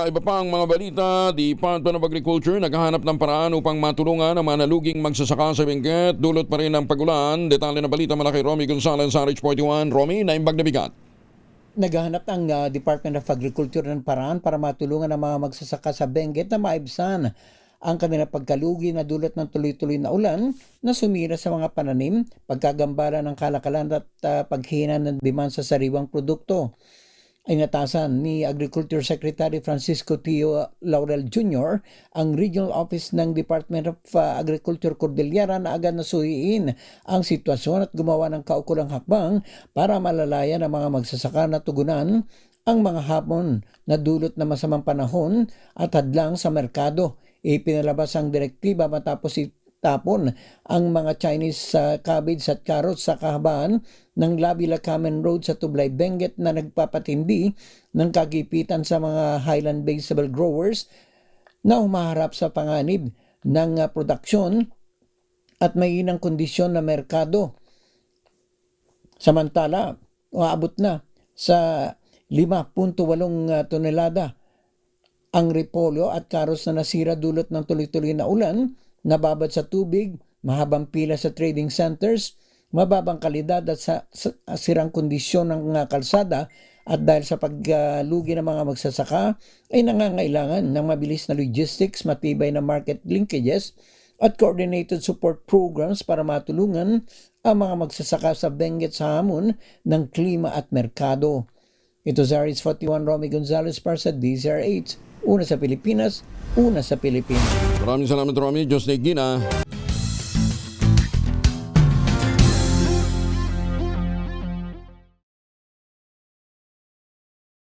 Sa iba pang mga balita, Department of Agriculture naghahanap ng paraan upang matulungan ang mga naluging magsasaka sa Benguet. Dulot pa rin ng pagulan. Detalye ng balita mula kay Romy Gonzalez sa RH41. Romy, naimbag na bigat. Naghahanap ang Department of Agriculture ng paraan para matulungan ang mga magsasaka sa Benguet na maibsan ang kanilang pagkalugi na dulot ng tuloy-tuloy na ulan na sumira sa mga pananim, pagkagambala ng kalakalan at paghina ng demand sa sariwang produkto. Inatasan ni Agriculture Secretary Francisco Tio Laurel Jr. ang Regional Office ng Department of Agriculture Cordillera na agad nasuhiin ang sitwasyon at gumawa ng kaukulang hakbang para malalayan ang mga magsasaka na tugunan ang mga hamon na dulot na masamang panahon at hadlang sa merkado. Ipinalabas ang direktiba matapos tapon ang mga Chinese cabbage at carrots sa kahabaan ng Lavila-Kamen Road sa Tublay, Benguet na nagpapatindi ng kagipitan sa mga highland vegetable growers na humaharap sa panganib ng produksyon at mainang kondisyon na merkado. Samantala, umaabot na sa 5.8 tonelada ang repolyo at carrots na nasira dulot ng tuloy-tuloy na ulan, nababad sa tubig, mahabang pila sa trading centers, mababang kalidad at sa sirang kondisyon ng kalsada at dahil sa paglugi ng mga magsasaka ay nangangailangan ng mabilis na logistics, matibay na market linkages at coordinated support programs para matulungan ang mga magsasaka sa Benguet sa hamon ng klima at merkado. Ito sa RH41, Romy Gonzalez para sa DZRH. Una sa Pilipinas, una sa Pilipinas. Maraming salamat, Romy. Diyos na Igina.